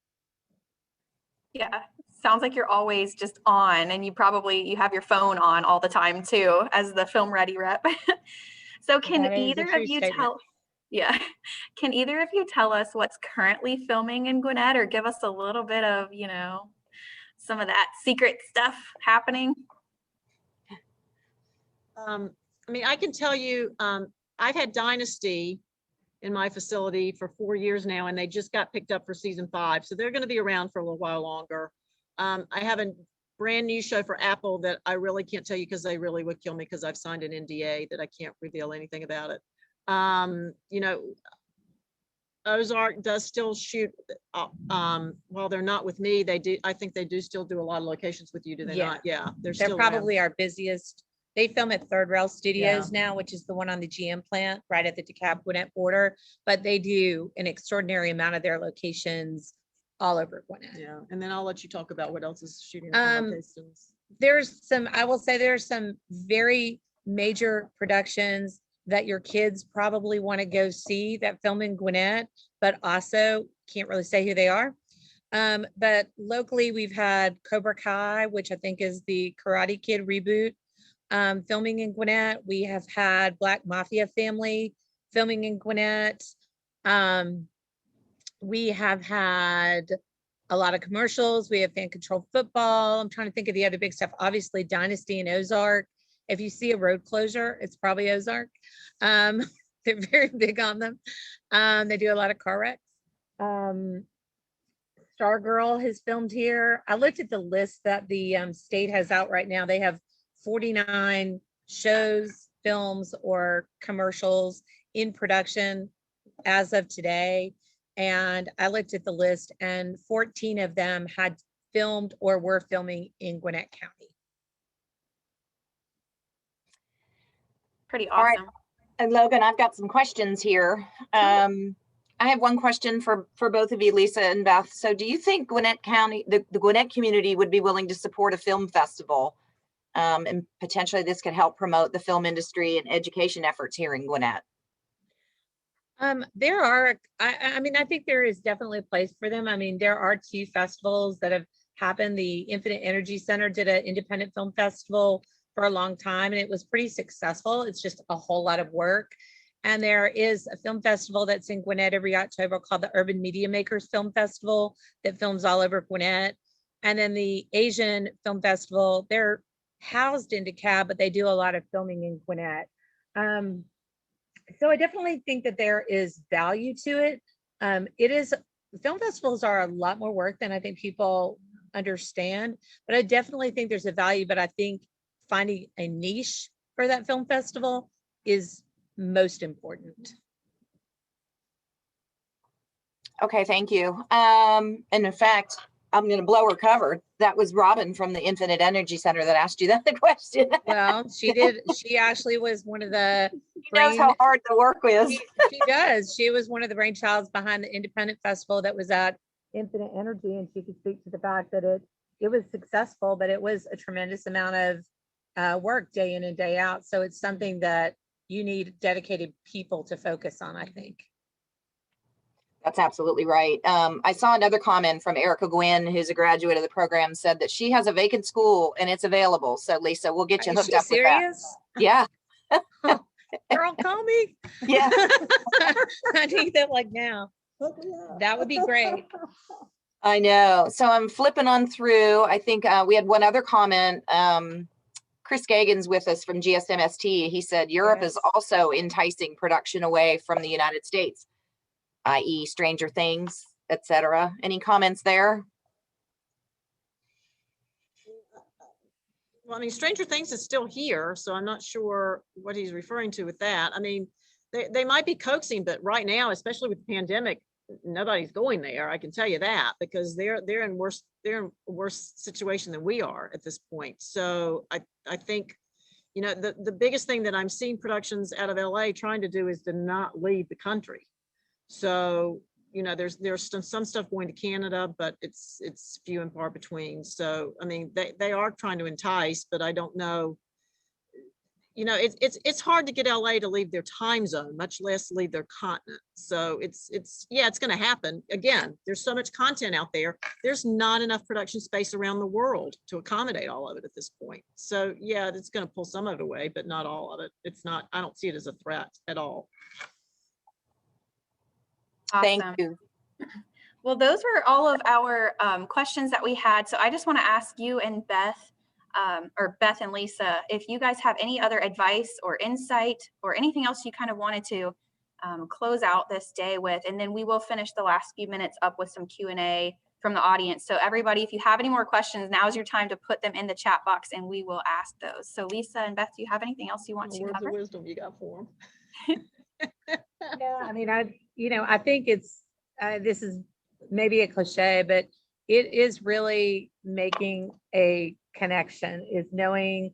Speaker 1: Yeah, sounds like you're always just on, and you have your phone on all the time too, as the film ready rep. So can either of you can either of you tell us what's currently filming in Gwinnett, or give us a little bit of, some of that secret stuff happening?
Speaker 2: I can tell you, I've had Dynasty in my facility for 4 years now, and they just got picked up for season 5. So they're going to be around for a little while longer. I have a brand new show for Apple that I really can't tell you because they really would kill me because I've signed an NDA that I can't reveal anything about it. Ozark does still shoot while they're not with me. I think they do still do a lot of locations with you, do they not? Yeah, they're
Speaker 3: probably our busiest. They film at Third Rail Studios now, which is the one on the GM plant right at the DeKalb Gwinnett border, but they do an extraordinary amount of their locations all over Gwinnett.
Speaker 2: Yeah, and then I'll let you talk about what else is shooting locations.
Speaker 3: I will say there's some very major productions that your kids probably want to go see that film in Gwinnett, but also can't really say who they are. But locally, we've had Cobra Kai, which I think is the Karate Kid reboot, filming in Gwinnett. We have had Black Mafia Family filming in Gwinnett. We have had a lot of commercials. We have Fan Control Football. I'm trying to think of the other big stuff. Obviously, Dynasty and Ozark. If you see a road closure, it's probably Ozark. They're very big on them. They do a lot of car wrecks. Stargirl has filmed here. I looked at the list that the state has out right now. They have 49 shows, films, or commercials in production as of today. And I looked at the list, and 14 of them had filmed or were filming in Gwinnett County.
Speaker 1: Pretty awesome.
Speaker 4: All right. And Logan, I've got some questions here. I have one question for both of you, Lisa and Beth. So do you think Gwinnett County, the Gwinnett community would be willing to support a film festival? And potentially this could help promote the film industry and education efforts here in Gwinnett.
Speaker 3: There are, I think there is definitely a place for them. There are 2 festivals that have happened. The Infinite Energy Center did an independent film festival for a long time, and it was pretty successful. It's just a whole lot of work. And there is a film festival that's in Gwinnett every October called the Urban Media Makers Film Festival that films all over Gwinnett. And then the Asian Film Festival, they're housed in DeKalb, but they do a lot of filming in Gwinnett. So I definitely think that there is value to it. Film festivals are a lot more work than I think people understand, but I definitely think there's a value, but I think finding a niche for that film festival is most important.
Speaker 4: Okay, thank you. And in fact, I'm going to blow her cover. That was Robin from the Infinite Energy Center that asked you that question.
Speaker 3: Well, she did. She actually was one of the
Speaker 4: She knows how hard to work with.
Speaker 3: she does. She was one of the brainchilds behind the Independent Festival that was at Infinite Energy, and she could speak to the fact that it was successful, but it was a tremendous amount of work day in and day out. So it's something that you need dedicated people to focus on, I think.
Speaker 4: That's absolutely right. I saw another comment from Erica Gwynn, who's a graduate of the program, said that she has a vacant school and it's available. So Lisa, we'll get you hooked up with that. Yeah.
Speaker 3: Girl, call me.
Speaker 4: Yeah.
Speaker 3: I need that like now. That would be great.
Speaker 4: I know. So I'm flipping on through. I think we had one other comment. Chris Gagan's with us from GSMST. He said Europe is also enticing production away from the United States, i.e. Stranger Things, etc. Any comments there?
Speaker 2: Well, I mean, Stranger Things is still here, so I'm not sure what he's referring to with that. I mean, they might be coaxing, but right now, especially with the pandemic, nobody's going there. I can tell you that, because they're in a worse situation than we are at this point. So I think, you know, the biggest thing that I'm seeing productions out of LA trying to do is to not leave the country. So, you know, there's some stuff going to Canada, but it's few and far between. So, I mean, they are trying to entice, but I don't know. You know, it's hard to get LA to leave their time zone, much less leave their continent. So it's going to happen. Again, there's so much content out there. There's not enough production space around the world to accommodate all of it at this point. So yeah, it's going to pull some of it away, but not all of it. It's not, I don't see it as a threat at all.
Speaker 1: Awesome.
Speaker 4: Thank you.
Speaker 1: Well, those were all of our questions that we had. So I just want to ask you and Beth, or Beth and Lisa, if you guys have any other advice or insight or anything else you kind of wanted to close out this day with, and then we will finish the last few minutes up with some Q&A from the audience. So everybody, if you have any more questions, now's your time to put them in the chat box and we will ask those. So Lisa and Beth, do you have anything else you want to cover?
Speaker 2: Words of wisdom you got for them.
Speaker 3: Yeah, I mean, I think it's, this is maybe a cliche, but it is really making a connection, is knowing,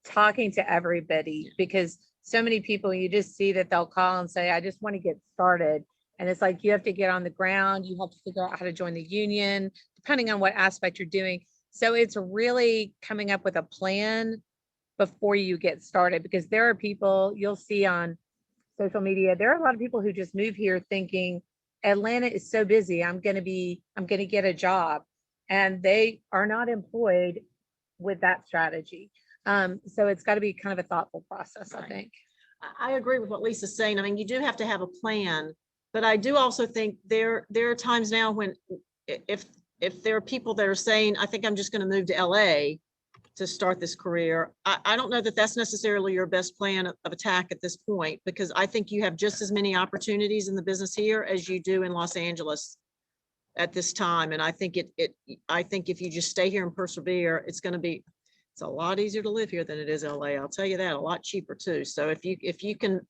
Speaker 3: talking to everybody, because so many people, you just see that they'll call and say, I just want to get started. And it's like, you have to get on the ground. You have to figure out how to join the union, depending on what aspect you're doing. So it's really coming up with a plan before you get started, because there are people you'll see on social media. There are a lot of people who just move here thinking Atlanta is so busy, I'm going to get a job, and they are not employed with that strategy. So it's got to be kind of a thoughtful process, I think.
Speaker 2: I agree with what Lisa's saying. I mean, you do have to have a plan, but I do also think there are times now when if there are people that are saying, I think I'm just going to move to LA to start this career, I don't know that that's necessarily your best plan of attack at this point, because I think you have just as many opportunities in the business here as you do in Los Angeles at this time. And I think I think if you just stay here and persevere, it's a lot easier to live here than it is LA. I'll tell you that, a lot cheaper too. So if you can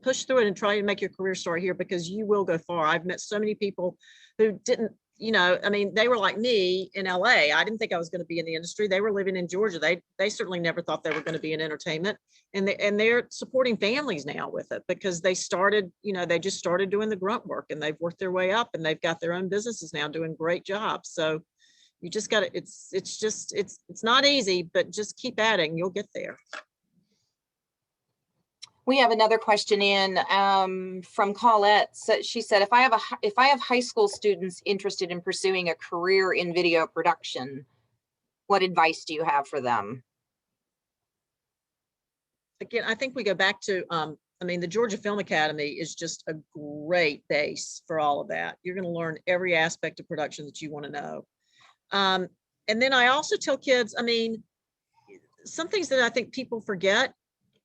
Speaker 2: push through it and try to make your career start here, because you will go far. I've met so many people who didn't, you know, I mean, they were like me in LA. I didn't think I was going to be in the industry. They were living in Georgia. They certainly never thought they were going to be in entertainment, and they're supporting families now with it, because they started, you know, they just started doing the grunt work and they've worked their way up and they've got their own businesses now doing great jobs. So you just got to, it's not easy, but just keep at it and you'll get there.
Speaker 4: We have another question in from Colette. So she said, if I have high school students interested in pursuing a career in video production, what advice do you have for them?
Speaker 2: Again, I think we go back to, I mean, the Georgia Film Academy is just a great base for all of that. You're going to learn every aspect of production that you want to know. And then I also tell kids, I mean, some things that I think people forget.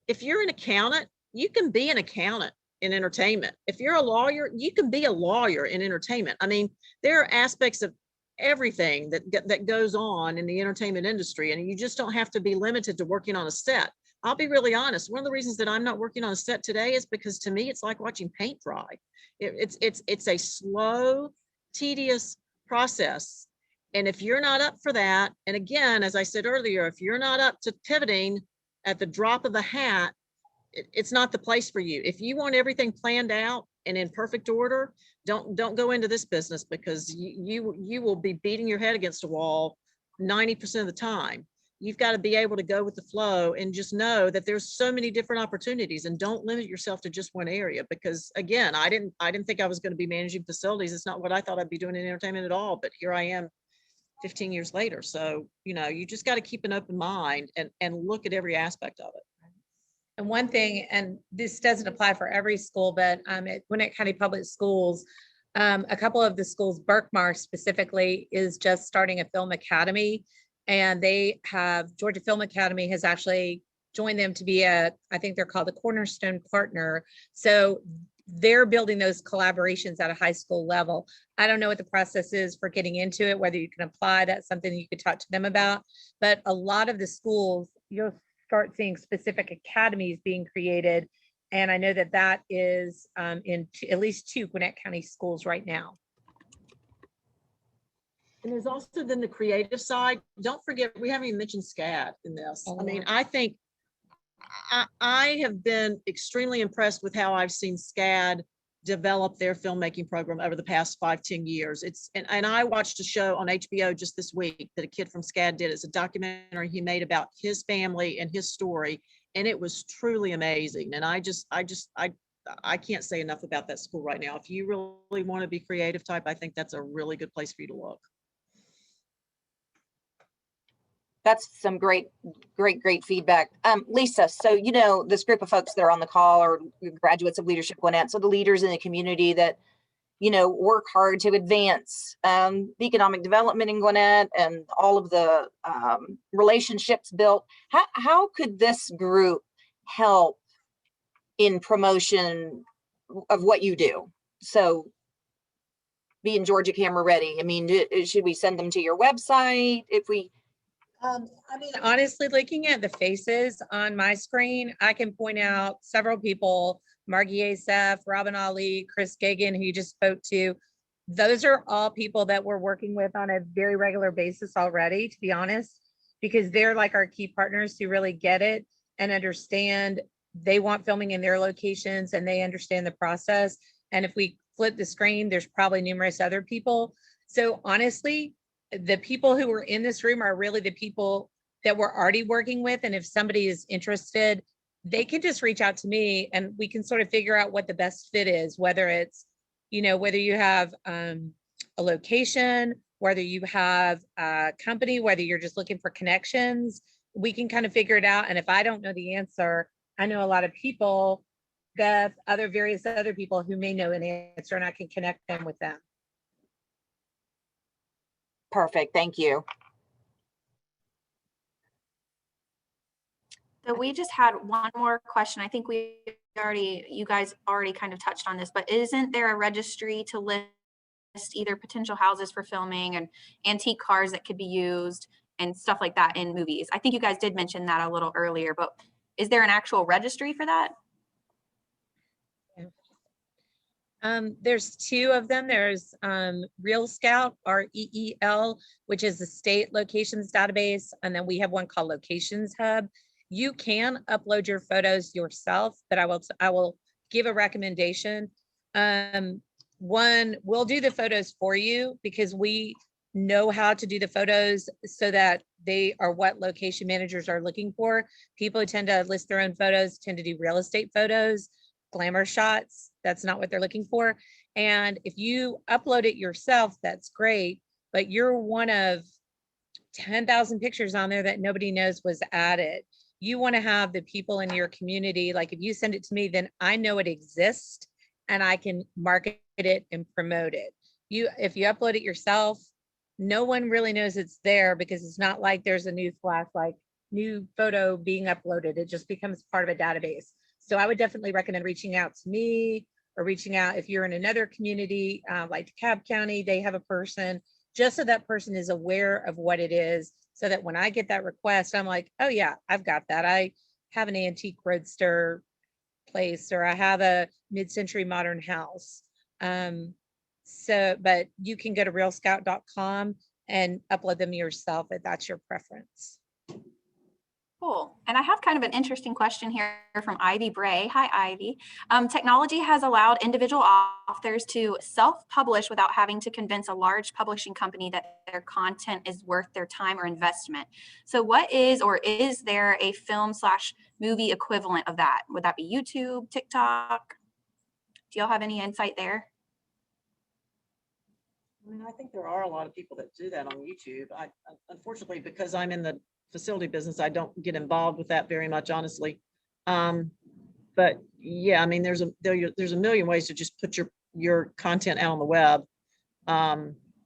Speaker 2: If you're an accountant, you can be an accountant in entertainment. If you're a lawyer, you can be a lawyer in entertainment. I mean, there are aspects of everything that goes on in the entertainment industry, and you just don't have to be limited to working on a set. I'll be really honest. One of the reasons that I'm not working on a set today is because to me, it's like watching paint dry. It's a slow, tedious process. And if you're not up for that, and again, as I said earlier, if you're not up to pivoting at the drop of a hat, it's not the place for you. If you want everything planned out and in perfect order, don't go into this business, because you will be beating your head against a wall 90% of the time. You've got to be able to go with the flow and just know that there's so many different opportunities, and don't limit yourself to just one area. Because again, I didn't think I was going to be managing facilities. It's not what I thought I'd be doing in entertainment at all, but here I am 15 years later. So, you just got to keep an open mind and look at every aspect of it.
Speaker 3: And one thing, and this doesn't apply for every school, but at Gwinnett County Public Schools, a couple of the schools, Berkmar specifically, is just starting a film academy. And Georgia Film Academy has actually joined them to be I think they're called the Cornerstone Partner. So they're building those collaborations at a high school level. I don't know what the process is for getting into it, whether you can apply. That's something you could talk to them about. But a lot of the schools, you'll start seeing specific academies being created. And I know that is in at least 2 Gwinnett County schools right now.
Speaker 2: And there's also then the creative side. Don't forget, we haven't even mentioned SCAD in this. I mean, I think I have been extremely impressed with how I've seen SCAD develop their filmmaking program over the past 5-10 years. And I watched a show on HBO just this week that a kid from SCAD did. It's a documentary he made about his family and his story, and it was truly amazing. And I can't say enough about that school right now. If you really want to be creative type, I think that's a really good place for you to look.
Speaker 4: That's some great feedback. Lisa, so this group of folks that are on the call are graduates of Leadership Gwinnett, so the leaders in the community that work hard to advance the economic development in Gwinnett and all of the relationships built. How could this group help in promotion of what you do? So being Georgia camera ready, I mean, should we send them to your website if we...
Speaker 3: I mean, honestly, looking at the faces on my screen, I can point out several people: Margie Asaf, Robin Ali, Chris Gagan, who you just spoke to. Those are all people that we're working with on a very regular basis already, to be honest, because they're like our key partners who really get it and understand. They want filming in their locations and they understand the process. And if we flip the screen, there's probably numerous other people. So honestly, the people who are in this room are really the people that we're already working with. And if somebody is interested, they can just reach out to me and we can sort of figure out what the best fit is, whether it's, whether you have a location, whether you have a company, whether you're just looking for connections, we can kind of figure it out. And if I don't know the answer, I know a lot of people, Beth, various other people who may know an answer, and I can connect them with them.
Speaker 4: Perfect. Thank you.
Speaker 1: So we just had one more question. I think you guys already kind of touched on this, but isn't there a registry to list either potential houses for filming and antique cars that could be used and stuff like that in movies? I think you guys did mention that a little earlier, but is there an actual registry for that?
Speaker 3: There's 2 of them. There's Real Scout, REEL, which is the state locations database. And then we have one called Locations Hub. You can upload your photos yourself, but I will give a recommendation. One, we'll do the photos for you because we know how to do the photos so that they are what location managers are looking for. People who tend to list their own photos tend to do real estate photos, glamour shots. That's not what they're looking for. And if you upload it yourself, that's great, but you're one of 10,000 pictures on there that nobody knows was added. You want to have the people in your community, like if you send it to me, then I know it exists and I can market it and promote it. If you upload it yourself, no one really knows it's there because it's not like there's a news flash, like new photo being uploaded. It just becomes part of a database. So I would definitely recommend reaching out to me or reaching out if you're in another community, like DeKalb County, they have a person, just so that person is aware of what it is, so that when I get that request, I'm like, oh yeah, I've got that. I have an antique roadster place, or I have a mid-century modern house. So, but you can go to realscout.com and upload them yourself if that's your preference.
Speaker 1: Cool. And I have kind of an interesting question here from Ivy Bray. Hi, Ivy. Technology has allowed individual authors to self-publish without having to convince a large publishing company that their content is worth their time or investment. So what is, or is there a film/movie equivalent of that? Would that be YouTube, TikTok? Do y'all have any insight there?
Speaker 2: I mean, I think there are a lot of people that do that on YouTube. I unfortunately, because I'm in the facility business, I don't get involved with that very much, honestly. But yeah, I mean, there's a million ways to just put your content out on the web. I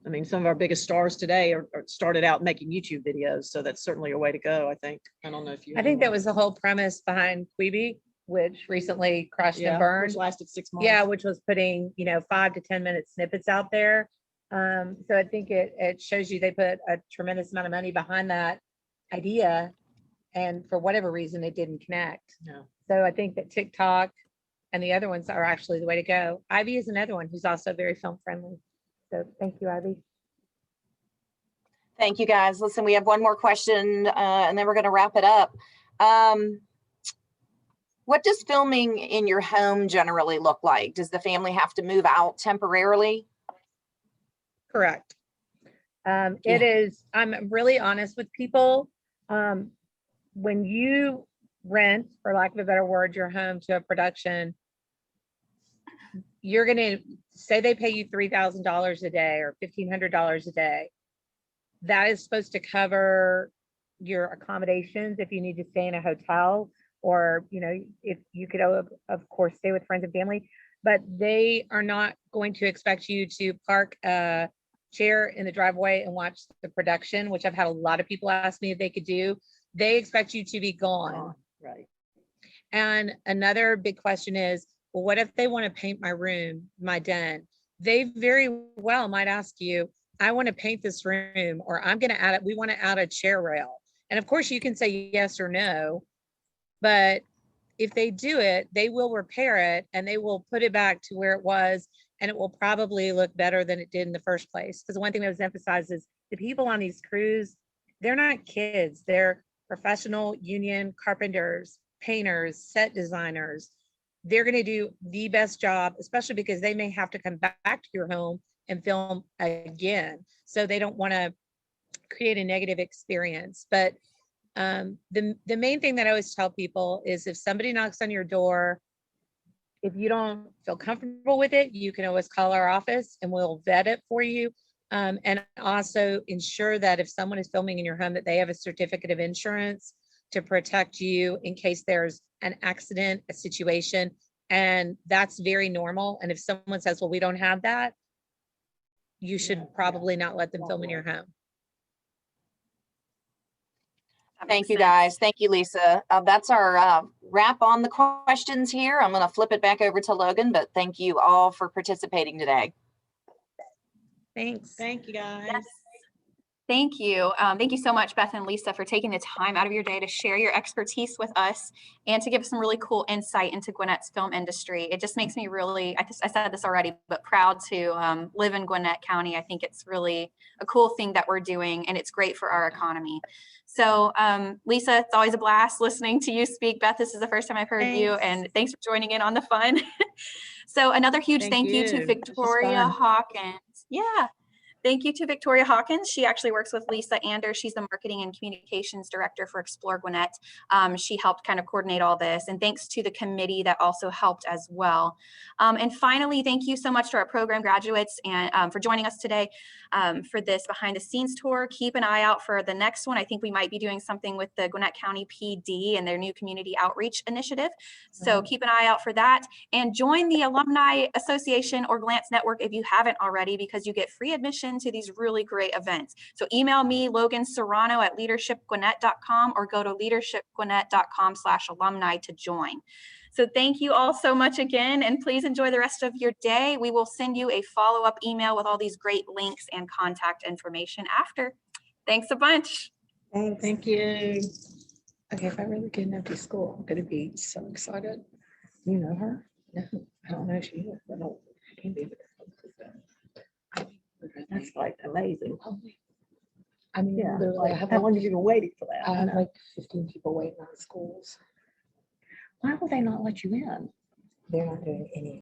Speaker 2: mean, some of our biggest stars today are started out making YouTube videos, so that's certainly a way to go, I think. I don't know if you.
Speaker 3: I think that was the whole premise behind Quibi, which recently crashed and
Speaker 2: which
Speaker 3: burned.
Speaker 2: lasted 6 months.
Speaker 3: Yeah, which was putting, 5 to 10 minute snippets out there. So I think it shows you they put a tremendous amount of money behind that idea, and for whatever reason, it didn't connect.
Speaker 2: No.
Speaker 3: So I think that TikTok and the other ones are actually the way to go. Ivy is another one who's also very film friendly. So thank you, Ivy.
Speaker 4: Thank you, guys. Listen, we have one more question, and then we're going to wrap it up. What does filming in your home generally look like? Does the family have to move out temporarily?
Speaker 3: Correct. It is, I'm really honest with people. When you rent, for lack of a better word, your home to a production, you're going to say they pay you $3,000 a day or $1,500 a day. That is supposed to cover your accommodations if you need to stay in a hotel, or, if you could, of course, stay with friends and family, but they are not going to expect you to park a chair in the driveway and watch the production, which I've had a lot of people ask me if they could do. They expect you to be gone.
Speaker 2: Right.
Speaker 3: And another big question is, well, what if they want to paint my room, my den? They very well might ask you, I want to paint this room, or I'm going to add it. We want to add a chair rail. And of course you can say yes or no, but if they do it, they will repair it and they will put it back to where it was. And it will probably look better than it did in the first place. Because one thing that was emphasized is the people on these crews, they're not kids. They're professional union carpenters, painters, set designers. They're going to do the best job, especially because they may have to come back to your home and film again. So they don't want to create a negative experience. But the main thing that I always tell people is, if somebody knocks on your door, if you don't feel comfortable with it, you can always call our office and we'll vet it for you. And also ensure that if someone is filming in your home, that they have a certificate of insurance to protect you in case there's an accident, a situation, and that's very normal. And if someone says, well, we don't have that, you should probably not let them film in your home.
Speaker 4: Thank you, guys. Thank you, Lisa. That's our wrap on the questions here. I'm going to flip it back over to Logan, but thank you all for participating today.
Speaker 3: Thanks.
Speaker 2: Thank you, guys.
Speaker 1: Yes. Thank you. Thank you so much, Beth and Lisa, for taking the time out of your day to share your expertise with us and to give us some really cool insight into Gwinnett's film industry. It just makes me really, I said this already, but proud to live in Gwinnett County. I think it's really a cool thing that we're doing, and it's great for our economy. So Lisa, it's always a blast listening to you speak. Beth, this is the first time I've heard you, and thanks for joining in on the fun. So another huge thank you to Victoria Hawkins. Yeah. Thank you to Victoria Hawkins. She actually works with Lisa Anders. She's the Marketing and Communications Director for Explore Gwinnett. She helped kind of coordinate all this. And thanks to the committee that also helped as well. And finally, thank you so much to our program graduates and for joining us today for this behind the scenes tour. Keep an eye out for the next one. I think we might be doing something with the Gwinnett County PD and their new community outreach initiative. So keep an eye out for that. And join the Alumni Association or Glance Network if you haven't already, because you get free admission to these really great events. So email me, Logan Serrano at leadershipgwinnett.com, or go to leadershipgwinnett.com/alumni to join. So thank you all so much again, and please enjoy the rest of your day. We will send you a follow-up email with all these great links and contact information after. Thanks a bunch.
Speaker 3: Thanks.
Speaker 2: Thank you.
Speaker 3: Okay, if I really get an empty school, I'm going to be so excited. You know her? No, I don't know if she is. I don't, she can be.
Speaker 5: like amazing.
Speaker 3: I mean,
Speaker 5: Yeah,
Speaker 3: literally,
Speaker 5: like,
Speaker 3: I have
Speaker 5: how
Speaker 3: like,
Speaker 5: long have you been waiting for that?
Speaker 3: I
Speaker 5: you
Speaker 3: have
Speaker 5: know?
Speaker 3: like 15 people waiting on schools.
Speaker 5: Why will they not let you in?
Speaker 3: They're not doing any